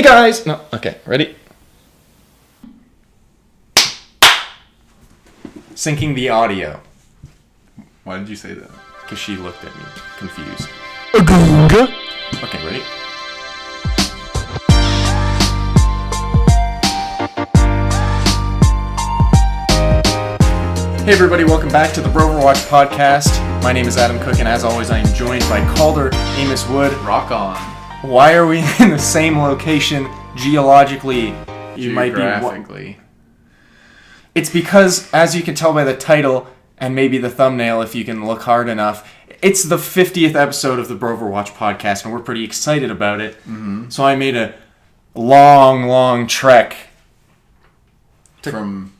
guys! No, okay, ready? Syncing the audio. Why did you say that? Because she looked at me, confused. Agunga. Okay, ready? Hey everybody, welcome back to the Broverwatch podcast. My name is Adam Cook, and as always, I am joined by Calder, Amos Wood. Rock on. Why are we in the same location geologically? Geographically. It's because, as you can tell by the title, and maybe the thumbnail if you can look hard enough, it's the 50th episode of the Broverwatch podcast, and we're pretty excited about it. Mm-hmm. So I made a long trek From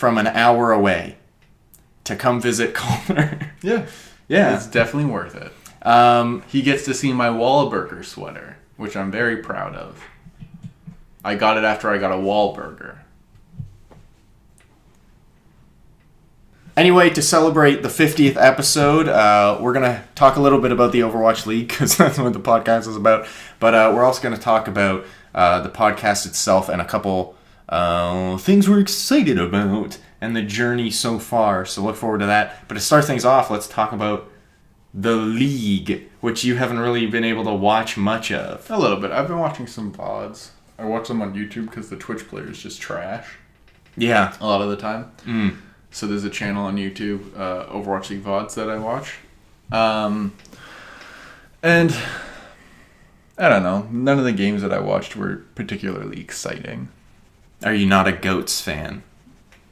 an hour away to come visit Calder. Yeah. It's definitely worth it. He gets to see my Wahlburger sweater, which I'm very proud of. I got it after I got a Wahlburger. Anyway, to celebrate the 50th episode, we're going to talk a little bit about the Overwatch League, because that's what the podcast is about. But we're also going to talk about the podcast itself and a couple things we're excited about and the journey so far. So look forward to that. But to start things off, let's talk about the League, which you haven't really been able to watch much of. A little bit. I've been watching some VODs. I watch them on YouTube because the Twitch player is just trash. Yeah. A lot of the time. Mm. So there's a channel on YouTube, Overwatch League VODs, that I watch. And I don't know. None of the games that I watched were particularly exciting. Are you not a GOATS fan?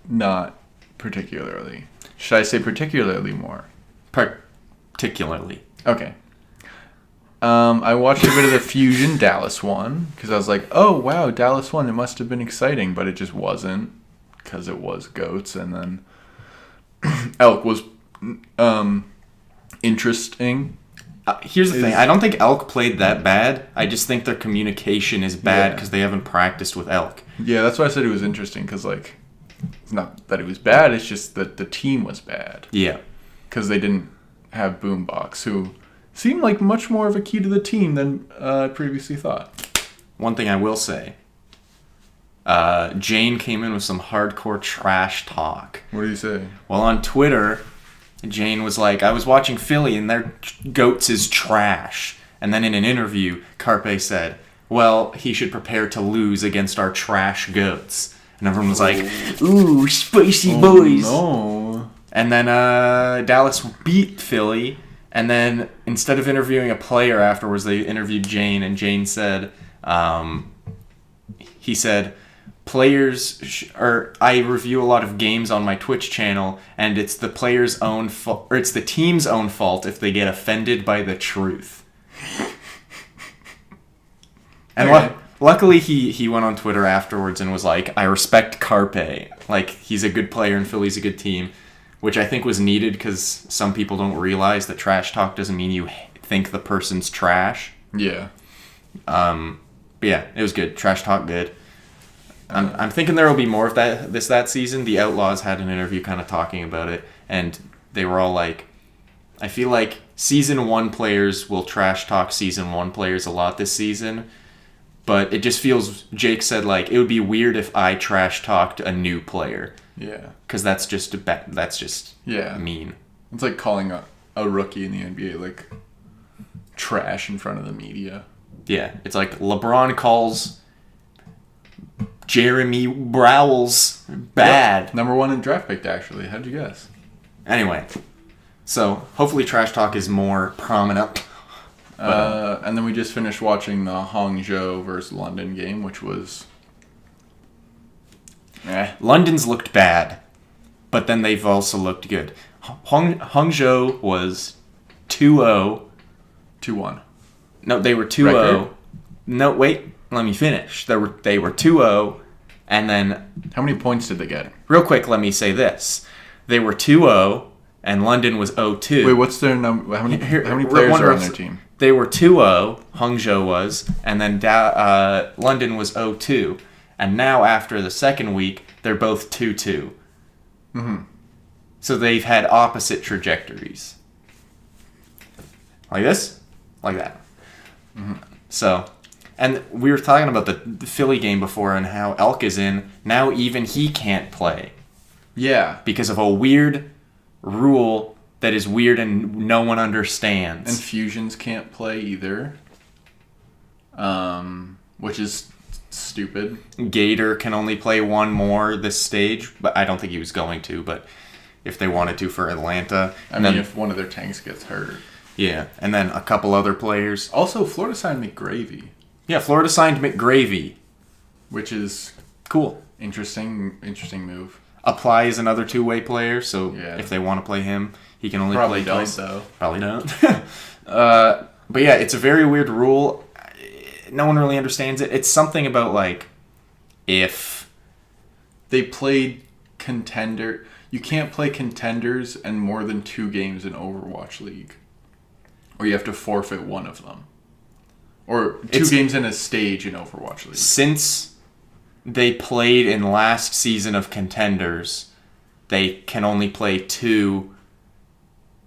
Not particularly. Should I say particularly more? Particularly. Okay. I watched a bit of the Fusion Dallas one because I was like, oh, wow, Dallas won. It must have been exciting, but it just wasn't because it was GOATS. And then Elk was interesting. Here's the thing. I don't think Elk played that bad. I just think their communication is bad because they haven't practiced with Elk. Yeah, that's why I said it was interesting because, like, it's not that it was bad. It's just that the team was bad. Yeah. Because they didn't have Boombox, who seemed like much more of a key to the team than I previously thought. One thing I will say, Jane came in with some hardcore trash talk. What did you say? Well, on Twitter, Jane was like, I was watching Philly and their GOATS is trash. And then in an interview, Carpe said, well, he should prepare to lose against our trash GOATs. And everyone was like, ooh, spicy boys. No. And then Dallas beat Philly. And then instead of interviewing a player afterwards, they interviewed Jane. And Jane said, he said, I review a lot of games on my Twitch channel, and it's the player's own fault, or it's the team's own fault if they get offended by the truth. And Okay. Luckily, he went on Twitter afterwards and was like, I respect Carpe. Like, he's a good player and Philly's a good team, which I think was needed because some people don't realize that trash talk doesn't mean you think the person's trash. Yeah. But yeah, it was good. Trash talk, good. I'm thinking there will be more of that season. The Outlaws had an interview kind of talking about it, and they were all like, I feel like Season 1 players will trash talk Season 1 players a lot this season, but it just feels, Jake said, like, it would be weird if I trash talked a new player. Yeah. Because that's just mean. It's like calling a rookie in the NBA, like, trash in front of the media. Yeah, it's like LeBron calls Jeremy Browles bad. Yep. Number 1 in draft pick, actually. How'd you guess? Anyway, so hopefully trash talk is more prominent. And then we just finished watching the Hangzhou versus London game, which was... London's looked bad, but then they've also looked good. Hangzhou was 2-0. 2-1. No, they were 2-0. Record? No, wait, let me finish. They were 2-0, and then... How many points did they get? Real quick, let me say this. They were 2-0, and London was 0-2. Wait, what's their number? How many players are on their team? They were 2-0, Hangzhou was, and then London was 0-2. And now, after the second week, they're both 2-2. Mm-hmm. So they've had opposite trajectories. Like this, like that. Mm-hmm. So And we were talking about the Philly game before and how Elk is in. Now even he can't play. Yeah. Because of a weird rule that is weird and no one understands. And Fusions can't play either. Which is stupid. Gator can only play one more this stage, but I don't think he was going to, but if they wanted to for Atlanta. I mean, if one of their tanks gets hurt. Yeah, and then a couple other players. Also, Florida signed McGravy. Yeah, Florida signed McGravy. Which is cool. Interesting move. Apply is another two-way player, so if they want to play him, he can only Probably play twice. Though. Probably don't. But yeah, it's a very weird rule. No one really understands it. It's something about, like, if they played contender... You can't play contenders and more than 2 games in Overwatch League. Or you have to forfeit one of them. Or 2 games in a stage in Overwatch League. Since they played in last season of Contenders, they can only play 2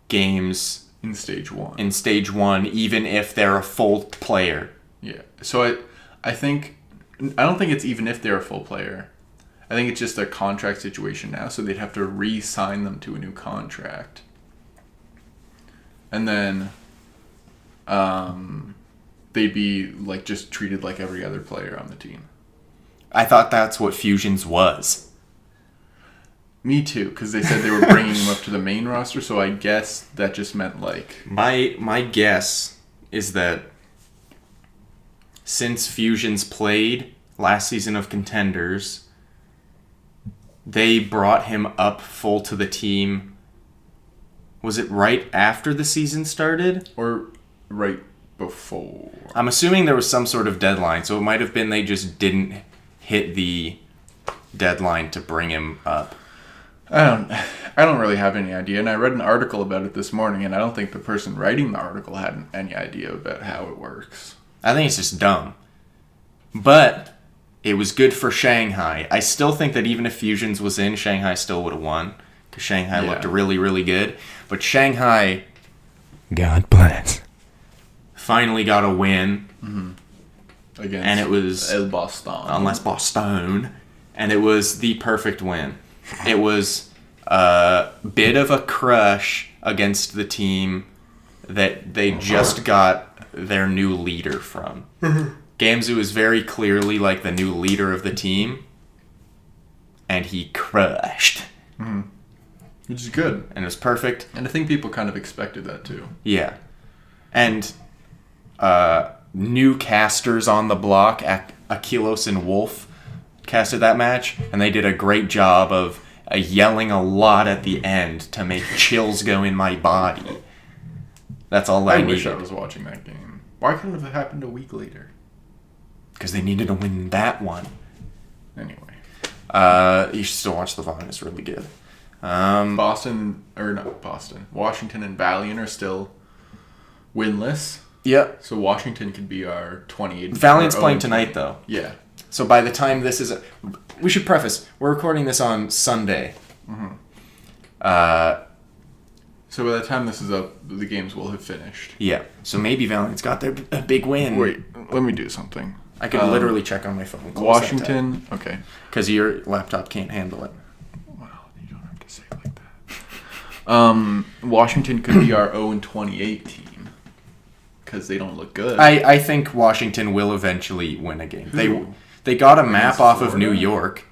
games in stage 1. In stage 1, even if they're a full player. Yeah. So I don't think it's even if they're a full player. I think it's just a contract situation now, so they'd have to re-sign them to a new contract. And then they'd be like just treated like every other player on the team. I thought that's what Fusions was. Me too, because they said they were bringing him up to the main roster, so I guess that just meant like... My guess is that since Fusions played last season of Contenders, they brought him up full to the team. Was it right after the season started? Or right before? I'm assuming there was some sort of deadline, so it might have been they just didn't hit the deadline to bring him up. I don't really have any idea, and I read an article about it this morning, and I don't think the person writing the article had any idea about how it works. I think it's just dumb. But it was good for Shanghai. I still think that even if Fusions was in, Shanghai still would have won, because Shanghai looked really, really good. But Shanghai, God bless, finally got a win. Mm-hmm. Against and it was Boston. And it was the perfect win. It was a bit of a crush against the team that they just got their new leader from. Gamzu is very clearly like the new leader of the team, and he crushed. Mm-hmm. Which is good. And it was perfect. And I think people kind of expected that too. Yeah. And new casters on the block, Akilos and Wolf, casted that match, and they did a great job of yelling a lot at the end to make chills go in my body. That's all I needed. I wish I was watching that game. Why couldn't it have happened a week later? Because they needed to win that one. Anyway. You should still watch the VOD. It's really good. Washington and Valiant are still winless. Yep. So Washington could be our 28. Valiant's playing tonight, though. Yeah. So by the time this is... we should preface, we're recording this on Sunday. Mm-hmm. So by the time this is up, the games will have finished. Yeah. So maybe Valiant's got their big win. Wait, let me do something. I could literally check on my phone. Washington, okay. Because your laptop can't handle it. Well, you don't have to say it like that. Washington could be our 0-28 team. Because they don't look good. I think Washington will eventually win a game. They got a map off of New York,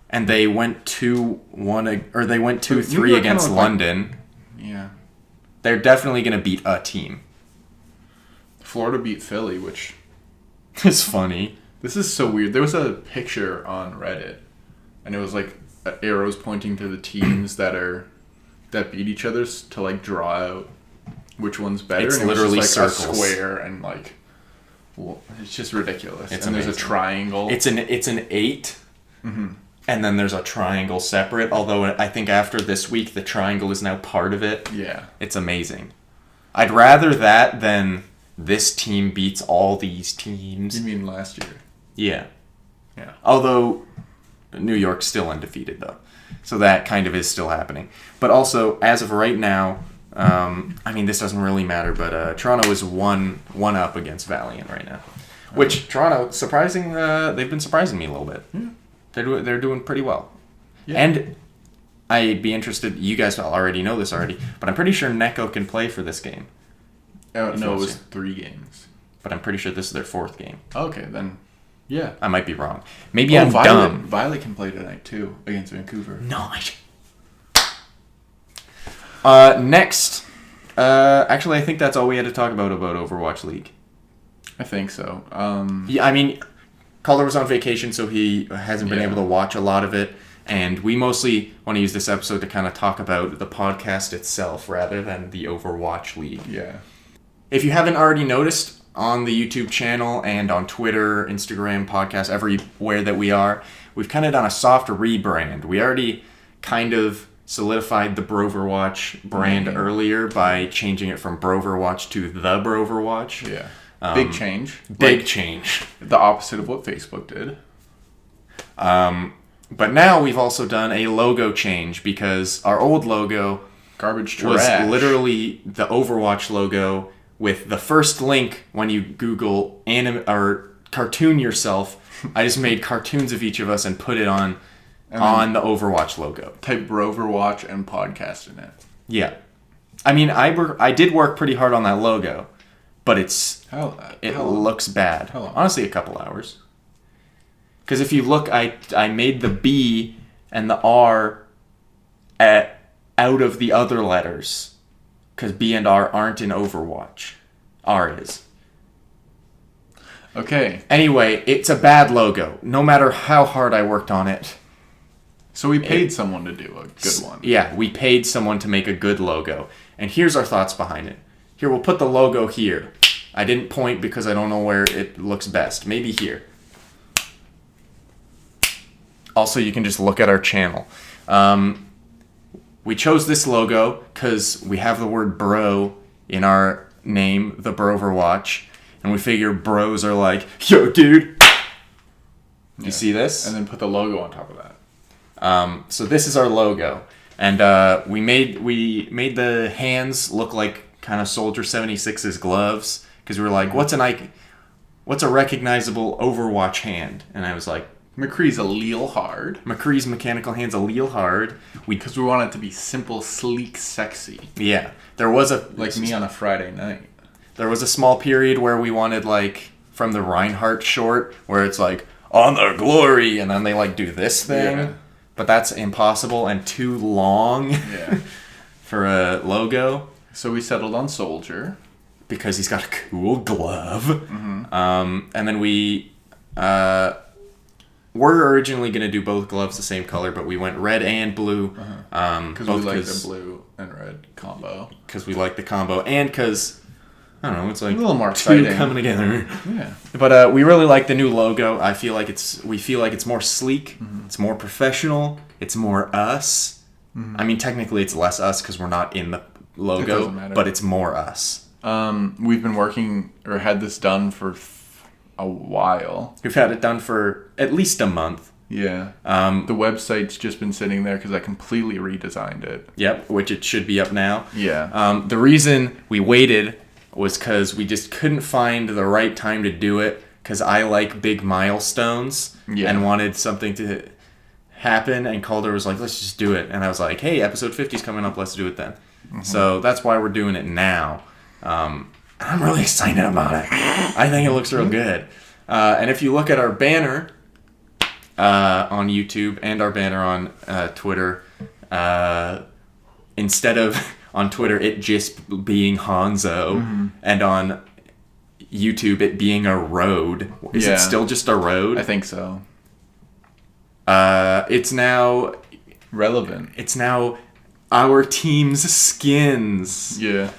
and they went 2-1, or they went 2-3 against London. Yeah. They're definitely going to beat a team. Florida beat Philly, which... is funny. This is so weird. There was a picture on Reddit, and it was like arrows pointing to the teams that beat each other to like draw out which one's better. It's and literally it was just, like, circles. a square and like, well, it's just ridiculous. It's and amazing. There's a triangle. It's an 8, mm-hmm. and then there's a triangle separate. Although I think after this week, the triangle is now part of it. Yeah, it's amazing. I'd rather that than this team beats all these teams. You mean last year? Yeah. Yeah. Although New York's still undefeated, though. So that kind of is still happening. But also, as of right now, I mean, this doesn't really matter, but Toronto is one up against Valiant right now. Which Toronto, they've been surprising me a little bit. Yeah. They're doing pretty well. Yeah. And I'd be interested. You guys already know this already, but I'm pretty sure Neko can play for this game. No, it was 3 games. But I'm pretty sure this is their 4th game. Okay, then. Yeah. I might be wrong. Maybe I'm dumb. Violet can play tonight too against Vancouver. Nice. Next. Actually, I think that's all we had to talk about Overwatch League. I think so. Yeah, I mean, Calder was on vacation, so he hasn't been able to watch a lot of it. And we mostly want to use this episode to kind of talk about the podcast itself rather than the Overwatch League. Yeah. If you haven't already noticed, on the YouTube channel and on Twitter, Instagram, podcast, everywhere that we are, we've kind of done a soft rebrand. We already kind of solidified the Broverwatch brand earlier by changing it from Broverwatch to the Broverwatch. Yeah. Big change. Big change. The opposite of what Facebook did. But now we've also done a logo change because our old logo Garbage trash. was literally the Overwatch logo with the first link when you Google anime or cartoon yourself. I just made cartoons of each of us and put it on the Overwatch logo. Type Broverwatch and podcast in it. Yeah. I mean, I did work pretty hard on that logo, but it looks bad. How long? Honestly, a couple hours. Because if you look, I made the B and the R out of the other letters. Because B and R aren't in Overwatch. R is. Okay. Anyway, it's a bad logo. No matter how hard I worked on it. So we paid someone to do a good one. Yeah, we paid someone to make a good logo. And here's our thoughts behind it. Here, we'll put the logo here. I didn't point because I don't know where it looks best. Maybe here. Also, you can just look at our channel. We chose this logo because we have the word bro in our name, the Broverwatch, and we figure bros are like, yo, dude. You see this? And then put the logo on top of that. So this is our logo, and we made the hands look like kind of Soldier 76's gloves because we were like, what's a recognizable Overwatch hand? And I was like, McCree's a little hard. McCree's mechanical hand's a little hard. Because we want it to be simple, sleek, sexy. Yeah. There was like me on a Friday night. There was a small period where we wanted, like, from the Reinhardt short, where it's like, on the glory, and then they, like, do this thing. Yeah. But that's impossible and too long for a logo. So we settled on Soldier. Because he's got a cool glove. Mm-hmm. And then we... We're originally going to do both gloves the same color, but we went red and blue. Because we like the blue and red combo. Because we like the combo. And because, I don't know, it's like a little more exciting. Two coming together. Yeah. But we really like the new logo. We feel like it's more sleek. Mm-hmm. It's more professional. It's more us. Mm-hmm. I mean, technically it's less us because we're not in the logo. It doesn't matter. But it's more us. We've been working, or had this done for a while. We've had it done for at least a month. Yeah. The website's just been sitting there because I completely redesigned it. Yep, which it should be up now. Yeah. The reason we waited was because we just couldn't find the right time to do it because I like big milestones and wanted something to happen, and Calder was like, let's just do it. And I was like, hey, episode 50 is coming up, let's do it then. Mm-hmm. So that's why we're doing it now. I'm really excited about it. I think it looks real good. And if you look at our banner on YouTube and our banner on Twitter, instead of on Twitter it just being Hanzo, and on YouTube it being a road. Is it still just a road? I think so. It's now relevant. It's now our team's skins. Yeah.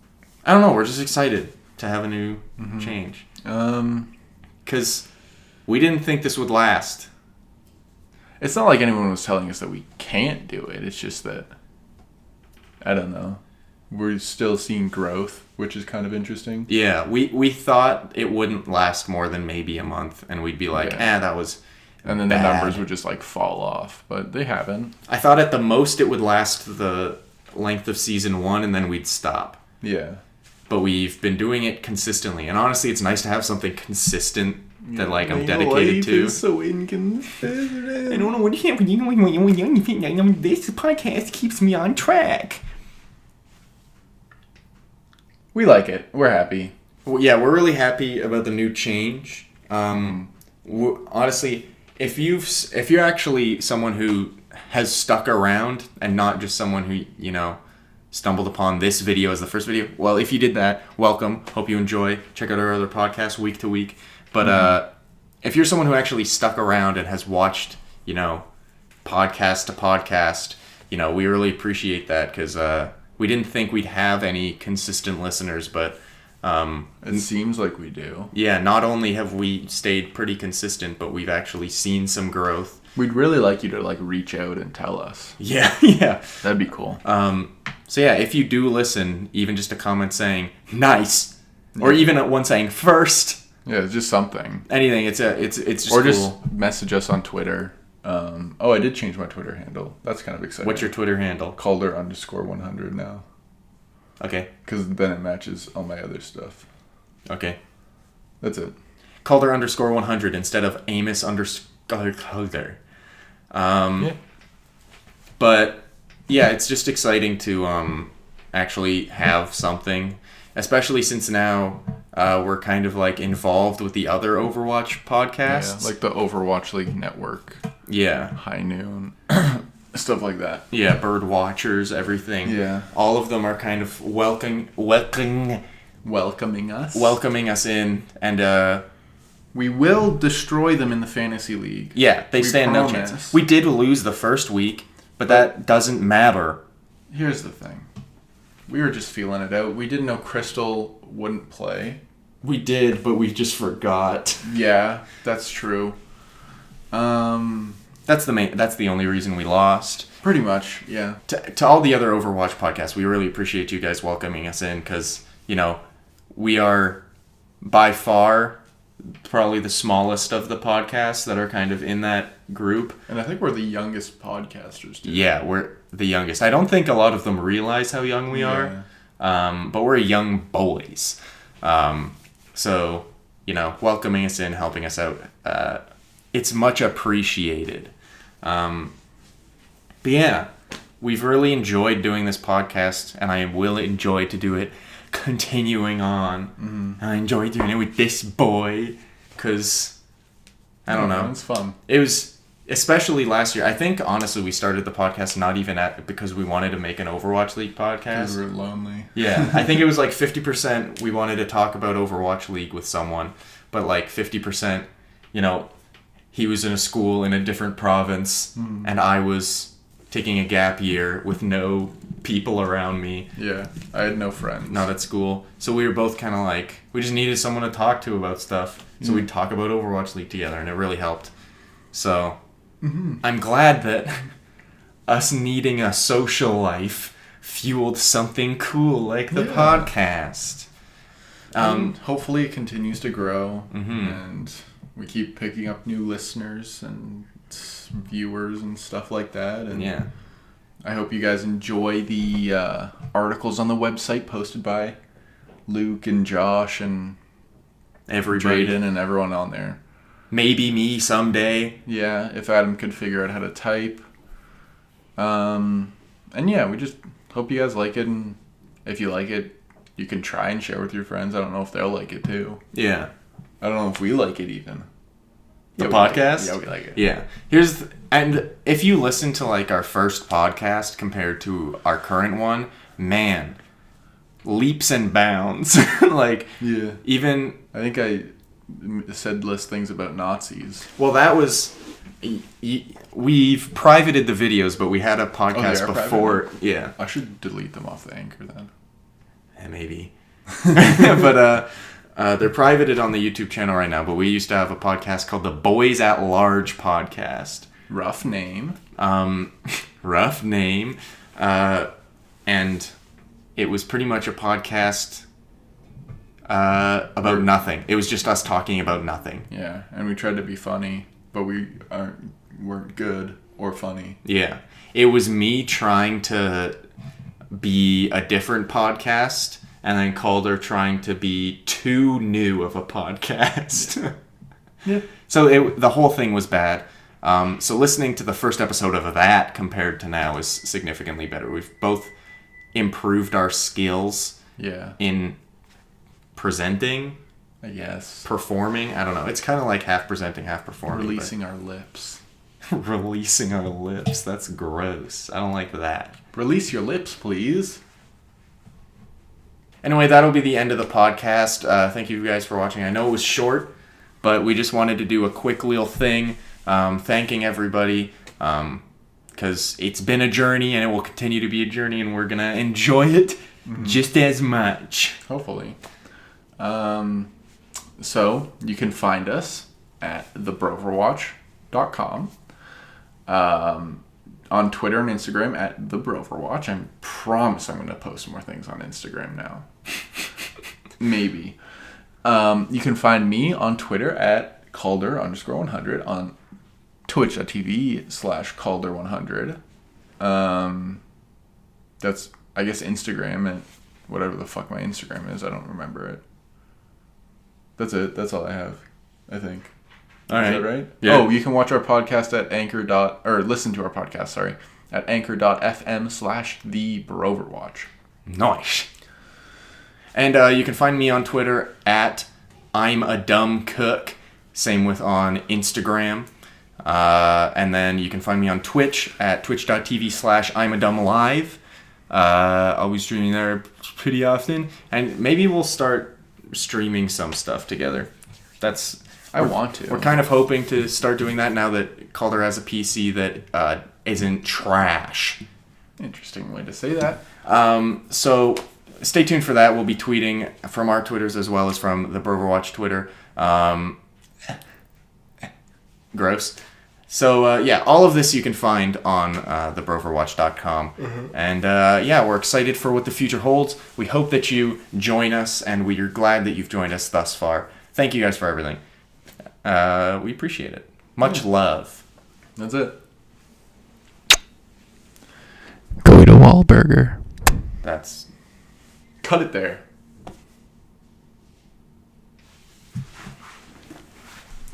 I don't know. We're just excited to have a new change. Because we didn't think this would last. It's not like anyone was telling us that we can't do it. It's just that, I don't know. We're still seeing growth, which is kind of interesting. Yeah, we thought it wouldn't last more than maybe a month, and we'd be like, that was and then bad. The numbers would just like fall off, but they haven't. I thought at the most it would last the length of season 1, and then we'd stop. Yeah. But we've been doing it consistently, and honestly, it's nice to have something consistent that like I'm dedicated to. So inconsistent. I don't know what happened. This podcast keeps me on track. We like it. We're happy. Well, yeah, we're really happy about the new change. Honestly, if you're actually someone who has stuck around and not just someone who stumbled upon this video as the first video, well, if you did that, welcome. Hope you enjoy. Check out our other podcasts week to week. But if you're someone who actually stuck around and has watched, podcast to podcast, we really appreciate that because we didn't think we'd have any consistent listeners, but it seems like we do. Yeah, not only have we stayed pretty consistent, but we've actually seen some growth. We'd really like you to reach out and tell us. Yeah. That'd be cool. So yeah, if you do listen, even just a comment saying nice, or even one saying first. Yeah, it's just something. Anything. It's just or cool. Just message us on Twitter. I did change my Twitter handle. That's kind of exciting. What's your Twitter handle? Calder_100 now. Okay. Because then it matches all my other stuff. Okay. That's it. Calder_100 instead of Amos_Calder. Yeah. But yeah, it's just exciting to actually have something, especially since now we're kind of involved with the other Overwatch podcasts. Yeah, like the Overwatch League Network. Yeah. High Noon. Stuff like that. Yeah, Bird Watchers, everything. Yeah. All of them are kind of welcoming us in, and we will destroy them in the fantasy league. Yeah, they stand no chance. We did lose the first week, but that doesn't matter. Here's the thing. We were just feeling it out. We didn't know Crystal wouldn't play. We did, but we just forgot. Yeah, that's true. That's the only reason we lost. Pretty much, yeah. To all the other Overwatch podcasts, we really appreciate you guys welcoming us in because, we are by far probably the smallest of the podcasts that are kind of in that group. And I think we're the youngest podcasters, too. Yeah, we're the youngest. I don't think a lot of them realize how young we are, but we're young boys. So, welcoming us in, helping us out, it's much appreciated. But yeah, we've really enjoyed doing this podcast, and I will enjoy to do it continuing on. Mm-hmm. I enjoy doing it with this boy, because, I don't know. It's fun. It was, especially last year, I think, honestly, we started the podcast not even because we wanted to make an Overwatch League podcast. Because we were lonely. Yeah, I think it was 50% we wanted to talk about Overwatch League with someone, but 50%, he was in a school in a different province, and I was taking a gap year with no people around me. Yeah, I had no friends. Not at school. So we were both kind of we just needed someone to talk to about stuff. So we'd talk about Overwatch League together, and it really helped. So I'm glad that us needing a social life fueled something cool like the podcast. And hopefully it continues to grow, and we keep picking up new listeners and viewers and stuff like that. And yeah, I hope you guys enjoy the articles on the website posted by Luke and Josh and everybody, Jaden and everyone on there. Maybe me someday. Yeah, if Adam could figure out how to type. And yeah, we just hope you guys like it, and if you like it, you can try and share with your friends. I don't know if they'll like it too. Yeah. I don't know if we like it even. The podcast? Yeah, we like it. Yeah. And if you listen to our first podcast compared to our current one, man, leaps and bounds. Yeah. Even I think I said less things about Nazis. Well, that was we've privated the videos, but we had a podcast before. Private? Yeah. I should delete them off the Anchor then. Maybe. But they're privated on the YouTube channel right now, but we used to have a podcast called the Boys at Large podcast. Rough name. Rough name. And it was pretty much a podcast about nothing. It was just us talking about nothing. Yeah, and we tried to be funny, but we weren't good or funny. Yeah. It was me trying to be a different podcast, and then Calder trying to be too new of a podcast. Yeah. So the whole thing was bad. So listening to the first episode of that compared to now is significantly better. We've both improved our skills in presenting, I guess. performing. I don't know. It's kind of like half presenting, half performing. Releasing our lips. Releasing our lips. That's gross. I don't like that. Release your lips, please. Anyway, that'll be the end of the podcast. Thank you guys for watching. I know it was short, but we just wanted to do a quick little thing, thanking everybody, because it's been a journey and it will continue to be a journey, and we're going to enjoy it just as much. Hopefully. So, you can find us at thebroverwatch.com. On Twitter and Instagram at the Broverwatch. I promise I'm going to post more things on Instagram now. Maybe. You can find me on Twitter at Calder_100, on twitch.tv/Calder100. That's, I guess, Instagram and whatever the fuck my Instagram is. I don't remember it. That's it. That's all I have, I think. All right. Is that right? Yeah. Oh, you can watch our podcast at listen to our podcast, at anchor.fm/thebroverwatch. Nice. And you can find me on Twitter at I'm a Dumb Cook. Same with on Instagram. And then you can find me on Twitch at twitch.tv/I'm a Dumb Live. I'll be streaming there pretty often. And maybe we'll start streaming some stuff together. I want to. We're kind of hoping to start doing that now that Calder has a PC that isn't trash. Interesting way to say that. So stay tuned for that. We'll be tweeting from our Twitters as well as from the Broverwatch Twitter. Gross. So, all of this you can find on thebroverwatch.com. And, we're excited for what the future holds. We hope that you join us, and we are glad that you've joined us thus far. Thank you guys for everything. We appreciate it. Much love. That's it. Go to Wahlburger. That's... Cut it there.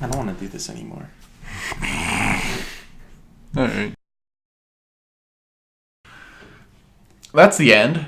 I don't want to do this anymore. All right. That's the end.